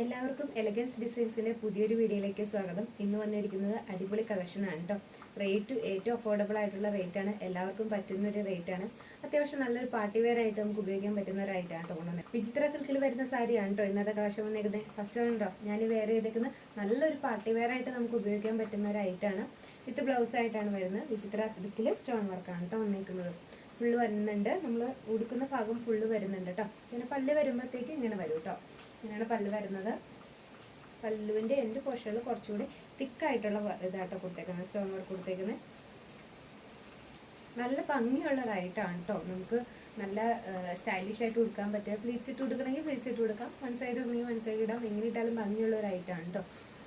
എല്ലാവർക്കും എലഗൻസ് ഡിസൈൻസിന്റെ പുതിയൊരു വീഡിയോയിലേക്ക് സ്വാഗതം. ഇന്ന് വന്നിരിക്കുന്നത് അടിപൊളി കളക്ഷൻ ആണ് കേട്ടോ. റേറ്റ് ഏറ്റവും അഫോർഡബിൾ ആയിട്ടുള്ള റേറ്റ് ആണ്, എല്ലാവർക്കും പറ്റുന്ന ഒരു റേറ്റ് ആണ്. അത്യാവശ്യം നല്ലൊരു പാർട്ടി വെയർ ആയിട്ട് നമുക്ക് ഉപയോഗിക്കാൻ പറ്റുന്ന ഒരു ഐറ്റം ആണ് കൊണ്ടുവന്നത്. വിചിത്ര സിൽക്കിൽ വരുന്ന സാരിയാണ് കേട്ടോ ഇന്നത്തെ കളക്ഷൻ വന്നിരിക്കുന്നത്. ഫസ്റ്റ് ഉണ്ടോ ഞാൻ വെയർ ചെയ്തേക്കുന്നത് നല്ലൊരു പാർട്ടി വെയർ ആയിട്ട് നമുക്ക് ഉപയോഗിക്കാൻ പറ്റുന്ന ഒരു ഐറ്റം ആണ്. വിത്ത് ബ്ലൗസ് ആയിട്ടാണ് വരുന്നത്. വിചിത്ര സിൽക്കിൽ സ്റ്റോൺ വർക്കാണ് കേട്ടോ വന്നിരിക്കുന്നത്. ഫുള്ള് വരുന്നുണ്ട്, നമ്മൾ ഉടുക്കുന്ന ഭാഗം ഫുള്ള് വരുന്നുണ്ട് കേട്ടോ. പിന്നെ പല്ല് വരുമ്പോഴത്തേക്ക് ഇങ്ങനെ വരും കേട്ടോ. ഇങ്ങനെയാണ് പല്ല് വരുന്നത്. പല്ലുവിൻ്റെ എൻ്റെ പോർഷനിൽ കുറച്ചുകൂടി തിക്കായിട്ടുള്ള ഇതാട്ടോ കൊടുത്തേക്കുന്നത്, സ്റ്റോൺ വർക്ക് കൊടുത്തേക്കുന്നത്. നല്ല ഭംഗിയുള്ളതായിട്ടാണ് കേട്ടോ. നമുക്ക് നല്ല സ്റ്റൈലിഷ് ആയിട്ട് കൊടുക്കാൻ പറ്റുക. പ്ലീറ്റ്സ് ഇട്ട് കൊടുക്കണമെങ്കിൽ പ്ലീറ്റ്സ് ഇട്ട് കൊടുക്കാം, വൺ സൈഡ് ഇടണമെങ്കിൽ വൺ സൈഡ് ഇടാം. എങ്ങനെ ഇട്ടാലും ഭംഗിയുള്ളൊരായിട്ടാണ് കേട്ടോ.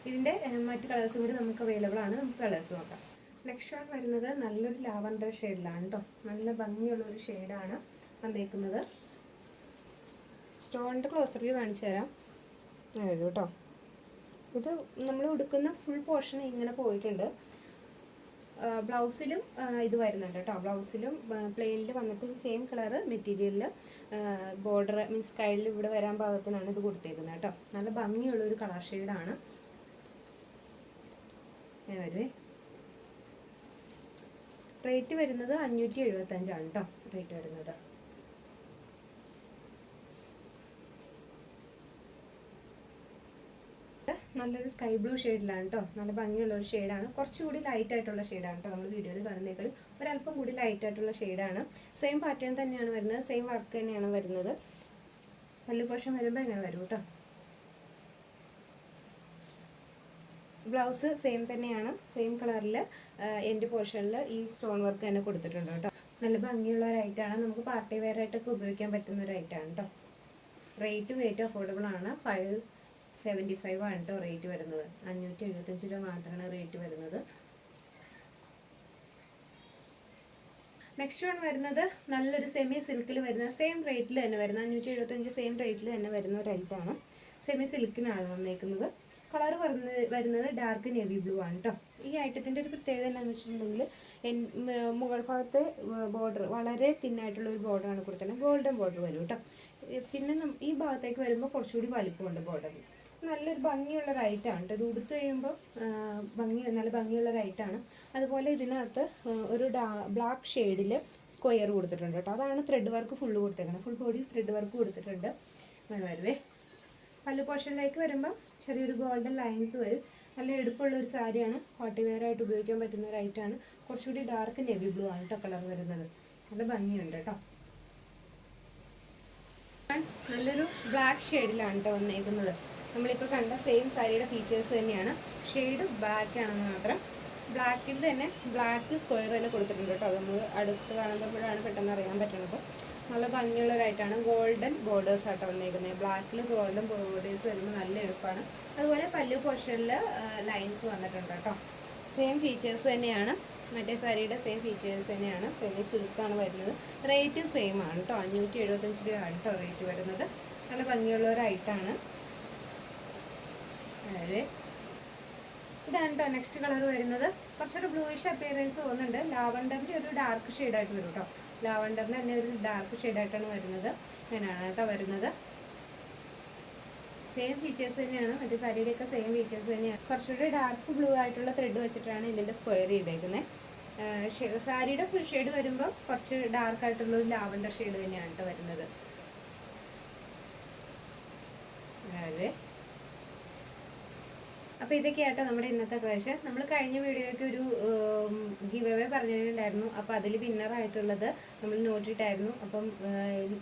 ഇതിൻ്റെ മറ്റ് കളേഴ്സും കൂടി നമുക്ക് അവൈലബിൾ ആണ്. നമുക്ക് കളേഴ്സ് നോക്കാം. നെക്സ്റ്റ് വൺ വരുന്നത് നല്ലൊരു ലാവൻഡർ ഷെയ്ഡിലാണ് കേട്ടോ. നല്ല ഭംഗിയുള്ളൊരു ഷെയ്ഡാണ് വന്നേക്കുന്നത്. സ്റ്റോണിൻ്റെ ക്ലോസറിൽ കാണിച്ചു തരാം. വരും കേട്ടോ. ഇത് നമ്മൾ ഉടുക്കുന്ന ഫുൾ പോർഷൻ ഇങ്ങനെ പോയിട്ടുണ്ട്. ബ്ലൗസിലും ഇത് വരുന്നുണ്ട് കേട്ടോ. ബ്ലൗസിലും പ്ലെയിനിൽ വന്നിട്ട് സെയിം കളറ് മെറ്റീരിയലിൽ ബോർഡർ മീൻസ് കയ്യിൽ ഇവിടെ വരാൻ പാകത്തിനാണ് ഇത് കൊടുത്തേക്കുന്നത് കേട്ടോ. നല്ല ഭംഗിയുള്ളൊരു കളർ ഷെയ്ഡാണ്. വരുവേ. റേറ്റ് വരുന്നത് 575 കേട്ടോ. റേറ്റ് വരുന്നത് നല്ലൊരു സ്കൈ ബ്ലൂ ഷെയ്ഡിലാണ് കേട്ടോ. നല്ല ഭംഗിയുള്ളൊരു ഷെയ്ഡാണ്. കുറച്ചുകൂടി ലൈറ്റ് ആയിട്ടുള്ള ഷെയ്ഡാണ് കേട്ടോ. നമ്മൾ വീഡിയോയിൽ കാണുന്നേക്കാളും ഒരല്പം കൂടി ലൈറ്റ് ആയിട്ടുള്ള ഷെയ്ഡാണ്. സെയിം പാറ്റേൺ തന്നെയാണ് വരുന്നത്, സെയിം വർക്ക് തന്നെയാണ് വരുന്നത്. പല്ലു പോർഷൻ വരുമ്പോൾ ഇങ്ങനെ വരും കേട്ടോ. ബ്ലൗസ് സെയിം തന്നെയാണ്, സെയിം കളറിൽ എൻ്റെ പോർഷനിൽ ഈ സ്റ്റോൺ വർക്ക് തന്നെ കൊടുത്തിട്ടുണ്ട് കേട്ടോ. നല്ല ഭംഗിയുള്ള ഒരു ഐറ്റമാണ്. നമുക്ക് പാർട്ടി വെയർ ആയിട്ടൊക്കെ ഉപയോഗിക്കാൻ പറ്റുന്ന ഒരു ഐറ്റമാണ് കേട്ടോ. റേറ്റും ഏറ്റവും അഫോർഡബിൾ ആണ്. 575 ആണ് കേട്ടോ റേറ്റ് വരുന്നത്. 575 രൂപ മാത്രമാണ് റേറ്റ് വരുന്നത്. നെക്സ്റ്റ് വൺ വരുന്നത് നല്ലൊരു സെമി സിൽക്കിൽ വരുന്ന സെയിം റേറ്റിൽ തന്നെ വരുന്ന 575 സെയിം റേറ്റിൽ തന്നെ വരുന്ന ഒരു ഐറ്റമാണ്. സെമി സിൽക്കിനാണ് വന്നേക്കുന്നത്. കളർ വരുന്നത് ഡാർക്ക് നേവി ബ്ലൂ ആണ് കേട്ടോ. ഈ ഐറ്റത്തിൻ്റെ ഒരു പ്രത്യേകത എന്താണെന്ന് വെച്ചിട്ടുണ്ടെങ്കിൽ മുകൾ ഭാഗത്തെ ബോർഡർ വളരെ തിന്നായിട്ടുള്ള ഒരു ബോർഡറാണ് കൊടുത്തത്. ഗോൾഡൻ ബോർഡർ വരും കേട്ടോ. പിന്നെ ഈ ഭാഗത്തേക്ക് വരുമ്പോൾ കുറച്ചുകൂടി വലിപ്പമുണ്ട് ബോർഡറിൽ. നല്ലൊരു ഭംഗിയുള്ള റൈറ്റാണ് കേട്ടോ. ഇത് ഉടുത്ത് കഴിയുമ്പോൾ നല്ല ഭംഗിയുള്ള റൈറ്റാണ്. അതുപോലെ ഇതിനകത്ത് ഒരു ബ്ലാക്ക് ഷെയ്ഡിൽ സ്ക്വയർ കൊടുത്തിട്ടുണ്ട് കേട്ടോ. അതാണ് ത്രെഡ് വർക്ക് ഫുള്ള് കൊടുത്തേക്കുന്നത്. ഫുൾ ബോഡി ത്രെഡ് വർക്ക് കൊടുത്തിട്ടുണ്ട്. അങ്ങനെ വരുവേ. പല്ലു പോർഷനിലേക്ക് വരുമ്പോൾ ചെറിയൊരു ഗോൾഡൻ ലൈൻസ് വരും. നല്ല എടുപ്പുള്ളൊരു സാരിയാണ്. പാർട്ടി വെയർ ആയിട്ട് ഉപയോഗിക്കാൻ പറ്റുന്ന ഒരു ഐറ്റമാണ്. കുറച്ചുകൂടി ഡാർക്ക് നേവി ബ്ലൂ ആണ് കേട്ടോ കളർ വരുന്നത്. നല്ല ഭംഗിയുണ്ട് കേട്ടോ. നല്ലൊരു ബ്ലാക്ക് ഷെയ്ഡിലാണ് കേട്ടോ വന്നേക്കുന്നത്. നമ്മളിപ്പോൾ കണ്ട സെയിം സാരിയുടെ ഫീച്ചേഴ്സ് തന്നെയാണ്. ഷെയ്ഡ് ബ്ലാക്ക് ആണെന്ന് മാത്രം. ബ്ലാക്കിൽ തന്നെ ബ്ലാക്ക് സ്ക്വയർ തന്നെ കൊടുത്തിട്ടുണ്ട് കേട്ടോ. നമ്മൾ അടുത്ത് കാണുമ്പോഴാണ് പെട്ടെന്ന് അറിയാൻ പറ്റുന്നത്. നല്ല ഭംഗിയുള്ളൊരായിട്ടാണ്. ഗോൾഡൻ ബോർഡേഴ്സ് ആട്ടോ വന്നേക്കുന്നത്. ബ്ലാക്കിൽ ഗോൾഡൻ ബോർഡേഴ്സ് വരുമ്പോൾ നല്ല എളുപ്പമാണ്. അതുപോലെ പല്ലു പോർഷനിൽ ലൈൻസ് വന്നിട്ടുണ്ട് കേട്ടോ. സെയിം ഫീച്ചേഴ്സ് തന്നെയാണ്, മറ്റേ സാരിയുടെ സെയിം ഫീച്ചേഴ്സ് തന്നെയാണ്. സെമി സിൽക്കാണ് വരുന്നത്. റേറ്റും സെയിം ആണ് കേട്ടോ. 575 രൂപയാണ് കേട്ടോ റേറ്റ് വരുന്നത്. നല്ല ഭംഗിയുള്ളൊരായിട്ടാണ്. അതായത് ഇതാണ് കേട്ടോ നെക്സ്റ്റ് കളർ വരുന്നത്. കുറച്ചൊരു ബ്ലൂയിഷ് അപ്പിയറൻസ് തോന്നുന്നുണ്ട്. ലാവണ്ടറിൻ്റെ ഒരു ഡാർക്ക് ഷെയ്ഡായിട്ട് വരും കേട്ടോ. ലാവണ്ടറിന് തന്നെ ഒരു ഡാർക്ക് ഷെയ്ഡായിട്ടാണ് വരുന്നത്. അങ്ങനെയാണ് കേട്ടോ വരുന്നത്. സെയിം ഫീച്ചേഴ്സ് തന്നെയാണ്, മറ്റേ സാരിയുടെയൊക്കെ സെയിം ഫീച്ചേഴ്സ് തന്നെയാണ്. കുറച്ചുകൂടി ഡാർക്ക് ബ്ലൂ ആയിട്ടുള്ള ത്രെഡ് വെച്ചിട്ടാണ് ഇതിൻ്റെ സ്ക്വയർ ചെയ്തേക്കുന്നത്. സാരിയുടെ ഫുൾ ഷെയ്ഡ് വരുമ്പോൾ കുറച്ച് ഡാർക്ക് ആയിട്ടുള്ള ഒരു ലാവണ്ടർ ഷെയ്ഡ് തന്നെയാണ് കേട്ടോ വരുന്നത്. അതായത് അപ്പോൾ ഇതൊക്കെയാട്ടോ നമ്മുടെ ഇന്നത്തെ കളക്ഷൻ. നമ്മൾ കഴിഞ്ഞ വീഡിയോയ്ക്ക് ഒരു ഗിവ് അവേ പറഞ്ഞിട്ടുണ്ടായിരുന്നു. അപ്പോൾ അതിൽ വിന്നറായിട്ടുള്ളത് നമ്മൾ നോട്ടിട്ടായിരുന്നു. അപ്പം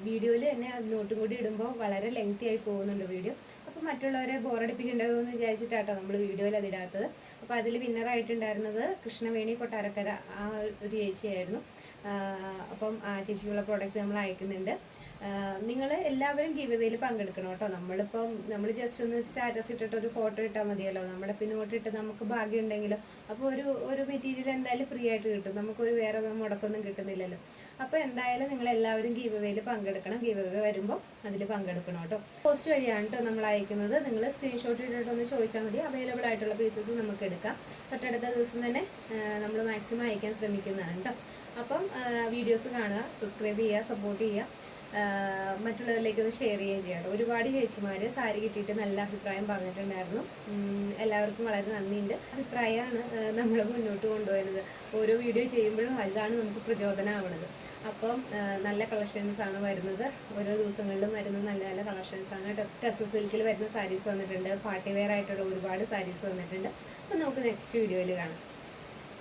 വീഡിയോയിൽ തന്നെ അത് നോട്ടും കൂടി ഇടുമ്പോൾ വളരെ ലെങ്തി ആയി പോകുന്നുണ്ട് വീഡിയോ. അപ്പോൾ മറ്റുള്ളവരെ ബോറടിപ്പിക്കേണ്ടതെന്ന് വിചാരിച്ചിട്ടാട്ടോ നമ്മൾ വീഡിയോയിൽ അതിടാത്തത്. അപ്പോൾ അതിൽ വിന്നറായിട്ടുണ്ടായിരുന്നത് കൃഷ്ണവേണി കൊട്ടാരക്കര ആ ഒരു ചേച്ചിയായിരുന്നു. അപ്പം ആ ചേച്ചിക്കുള്ള പ്രോഡക്റ്റ് നമ്മൾ അയക്കുന്നുണ്ട്. നിങ്ങൾ എല്ലാവരും ഗിവ് അവേയിൽ പങ്കെടുക്കണം കേട്ടോ. നമ്മൾ ജസ്റ്റ് ഒന്ന് സ്റ്റാറ്റസ് ഇട്ടിട്ട് ഒരു ഫോട്ടോ ഇട്ടാൽ മതിയല്ലോ. നമ്മുടെ പിന്നോട്ടിട്ട് നമുക്ക് ഭാഗ്യം ഉണ്ടെങ്കിലോ. അപ്പോൾ ഒരു മെറ്റീരിയൽ എന്തായാലും ഫ്രീ ആയിട്ട് കിട്ടും. നമുക്കൊരു വേറെ മുടക്കൊന്നും കിട്ടുന്നില്ലല്ലോ. അപ്പോൾ എന്തായാലും നിങ്ങൾ എല്ലാവരും ഗിവ് അവേയിൽ പങ്കെടുക്കണം. ഗിവ് അവേ വരുമ്പോൾ അതിൽ പങ്കെടുക്കണം കേട്ടോ. പോസ്റ്റ് വഴിയാണ് കേട്ടോ നമ്മൾ അയക്കുന്നത്. നിങ്ങൾ സ്ക്രീൻഷോട്ട് ഇട്ടിട്ടൊന്ന് ചോദിച്ചാൽ മതി. അവൈലബിൾ ആയിട്ടുള്ള പീസസ് നമുക്ക് എടുക്കാം. തൊട്ടടുത്ത ദിവസം തന്നെ നമ്മൾ മാക്സിമം അയക്കാൻ ശ്രമിക്കുന്നതാണ് കേട്ടോ. അപ്പം വീഡിയോസ് കാണുക, സബ്സ്ക്രൈബ് ചെയ്യുക, സപ്പോർട്ട് ചെയ്യുക. മറ്റുള്ളവരിലേക്ക് ഒന്ന് ഷെയർ ചെയ്യുകയും ചെയ്യാം. ഒരുപാട് ചേച്ചിമാർ സാരി കിട്ടിയിട്ട് നല്ല അഭിപ്രായം പറഞ്ഞിട്ടുണ്ടായിരുന്നു. എല്ലാവർക്കും വളരെ നന്ദിയുണ്ട്. അഭിപ്രായമാണ് നമ്മൾ മുന്നോട്ട് കൊണ്ടുപോകുന്നത്. ഓരോ വീഡിയോ ചെയ്യുമ്പോഴും അതാണ് നമുക്ക് പ്രചോദനമാവുന്നത്. അപ്പം നല്ല കളക്ഷൻസാണ് വരുന്നത്. ഓരോ ദിവസങ്ങളിലും വരുന്ന നല്ല നല്ല കളക്ഷൻസാണ്. ടെസ സിൽക്കിൽ വരുന്ന സാരീസ് വന്നിട്ടുണ്ട്. പാർട്ടി വെയർ ആയിട്ടുള്ള ഒരുപാട് സാരീസ് വന്നിട്ടുണ്ട്. അപ്പം നമുക്ക് നെക്സ്റ്റ് വീഡിയോയിൽ കാണാം.